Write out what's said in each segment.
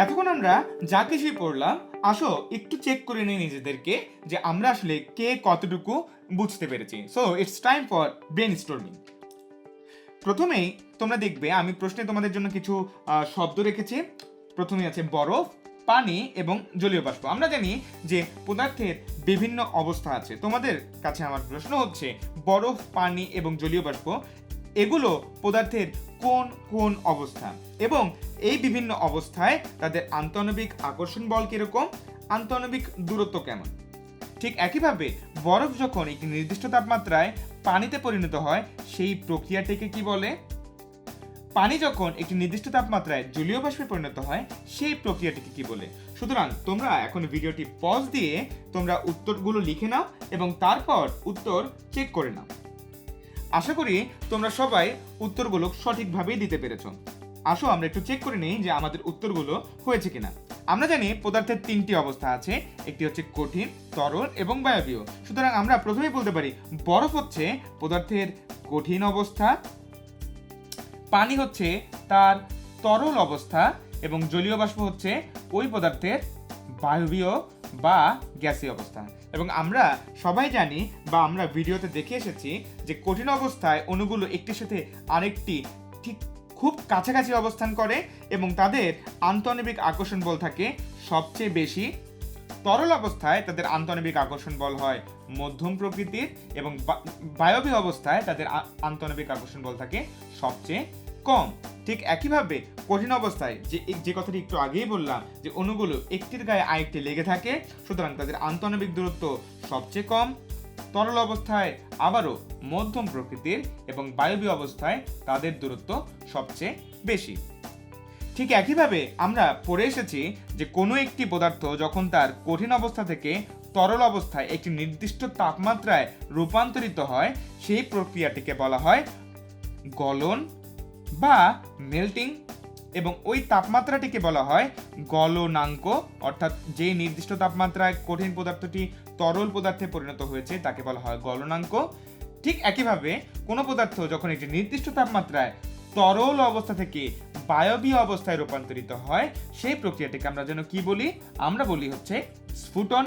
এতক্ষণ আমরা যা কিছুই পড়লাম, আসো একটু চেক করে নিই নিজেদেরকে যে আমরা আসলে কে কতটুকু বুঝতে পেরেছি। So it's time for brain storming. প্রথমেই তোমরা দেখবে আমি প্রশ্নে তোমাদের জন্য কিছু শব্দ রেখেছি। প্রথমে আছে বরফ, পানি এবং জলীয় বাষ্প। আমরা জানি যে পদার্থের বিভিন্ন অবস্থা আছে। তোমাদের কাছে আমার প্রশ্ন হচ্ছে, বরফ, পানি এবং জলীয় বাষ্প এগুলো পদার্থের কোন কোন অবস্থা, এবং এই বিভিন্ন অবস্থায় তাদের আন্তঃআণবিক আকর্ষণ বল কিরকম, আন্তঃআণবিক দূরত্ব কেমন। ঠিক একইভাবে বরফ যখন একটি নির্দিষ্ট তাপমাত্রায় পানিতে পরিণত হয় সেই প্রক্রিয়াটিকে কি বলে, পানি যখন একটি নির্দিষ্ট তাপমাত্রায় জলীয় বাষ্পে পরিণত হয় সেই প্রক্রিয়াটিকে কি বলে। সুতরাং তোমরা এখন ভিডিওটি পজ দিয়ে তোমরা উত্তরগুলো লিখে নাও এবং তারপর উত্তর চেক করে নাও। আশা করি তোমরা সবাই উত্তরগুলো সঠিকভাবেই দিতে পেরেছো। আসো আমরা একটু চেক করে নিই যে আমাদের উত্তরগুলো হয়েছে কিনা। আমরা জানি পদার্থের তিনটি অবস্থা আছে, একটি হচ্ছে কঠিন, তরল এবং বায়বীয়। সুতরাং আমরা প্রথমেই বলতে পারি বরফ হচ্ছে পদার্থের কঠিন অবস্থা, পানি হচ্ছে তার তরল অবস্থা এবং জলীয় বাষ্প হচ্ছে ওই পদার্থের বায়বীয় বা গ্যাসীয় অবস্থা। এবং আমরা সবাই জানি বা আমরা ভিডিওতে দেখে এসেছি যে কঠিন অবস্থায় অণুগুলো একটির সাথে আরেকটি ঠিক খুব কাছাকাছি অবস্থান করে এবং তাদের আন্তঃআণবিক আকর্ষণ বল থাকে সবচেয়ে বেশি। তরল অবস্থায় তাদের আন্তঃআণবিক আকর্ষণ বল হয় মধ্যম প্রকৃতির এবং বায়বীয় অবস্থায় তাদের আন্তঃআণবিক আকর্ষণ বল থাকে সবচেয়ে কম। ঠিক একইভাবে কঠিন অবস্থায় যে কথাটি একটু আগেই বললাম যে অণুগুলো একটির গায়ে আরেকটি লেগে থাকে, সুতরাং তাদের আন্তঃআণবিক দূরত্ব সবচেয়ে কম। তরল অবস্থায় আবারও মধ্যম প্রকৃতির এবং বায়বীয় অবস্থায় তাদের দূরত্ব সবচেয়ে বেশি। ঠিক একইভাবে আমরা পড়ে এসেছি যে কোনো একটি পদার্থ যখন তার কঠিন অবস্থা থেকে তরল অবস্থায় একটি নির্দিষ্ট তাপমাত্রায় রূপান্তরিত হয় সেই প্রক্রিয়াটিকে বলা হয় গলন বা মেল্টিং, এবং ওই তাপমাত্রাটিকে বলা হয় গলনাঙ্ক। অর্থাৎ যে নির্দিষ্ট তাপমাত্রায় কঠিন পদার্থটি তরল পদার্থে পরিণত হয়েছে তাকে বলা হয় গলনাঙ্ক। ঠিক একইভাবে কোনো পদার্থ যখন একটি নির্দিষ্ট তাপমাত্রায় তরল অবস্থা থেকে বায়বীয় অবস্থায় রূপান্তরিত হয় সেই প্রক্রিয়াটিকে আমরা যেন কি বলি, আমরা বলি হচ্ছে স্ফুটন,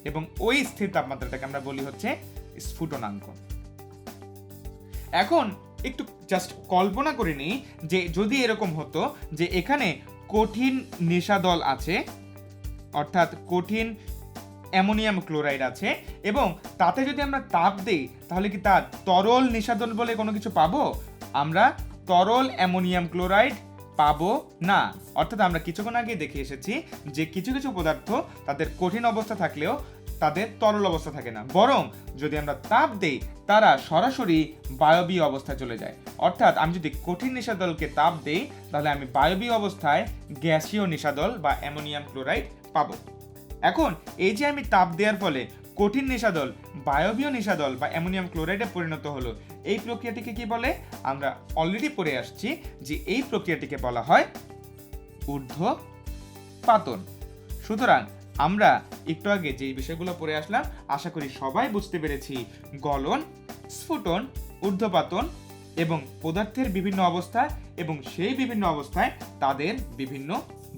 এবং ওই স্থির তাপমাত্রাটাকে আমরা বলি হচ্ছে স্ফুটনাঙ্ক। এখন একটু জাস্ট কল্পনা করে নিই যে যদি এরকম হতো যে এখানে কঠিন নেশাদল আছে, অর্থাৎ কঠিন অ্যামোনিয়াম ক্লোরাইড আছে, এবং তাতে যদি আমরা তাপ দেই তাহলে কি তার তরল নেশাদল বলে কোনো কিছু পাবো? আমরা তরল অ্যামোনিয়াম ক্লোরাইড পাবো না। অর্থাৎ আমরা কিছুক্ষণ আগে দেখে এসেছি যে কিছু কিছু পদার্থ তাদের কঠিন অবস্থা থাকলেও তাদের তরল অবস্থা থাকে না, বরং যদি আমরা তাপ দেই তারা সরাসরি বায়বীয় অবস্থায় চলে যায়। অর্থাৎ আমি যদি কঠিন নেশাদলকে তাপ দেই তাহলে আমি বায়বীয় অবস্থায় গ্যাসীয় নেশাদল বা অ্যামোনিয়াম ক্লোরাইড পাবো। এখন এই যে আমি তাপ দেওয়ার ফলে কঠিন নেশাদল বায়বীয় নেশাদল বা অ্যামোনিয়াম ক্লোরাইডে পরিণত হলো, এই প্রক্রিয়াটিকে কি বলে? আমরা অলরেডি পড়ে আসছি যে এই প্রক্রিয়াটিকে বলা হয় ঊর্ধ্বপাতন। সুতরাং আমরা একটু আগে যে বিষয়গুলো পড়ে আসলাম আশা করি সবাই বুঝতে পেরেছি গলন, স্ফুটন, ঊর্ধ্বপাতন এবং পদার্থের বিভিন্ন অবস্থা এবং সেই বিভিন্ন অবস্থায় তাদের বিভিন্ন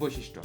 বৈশিষ্ট্য।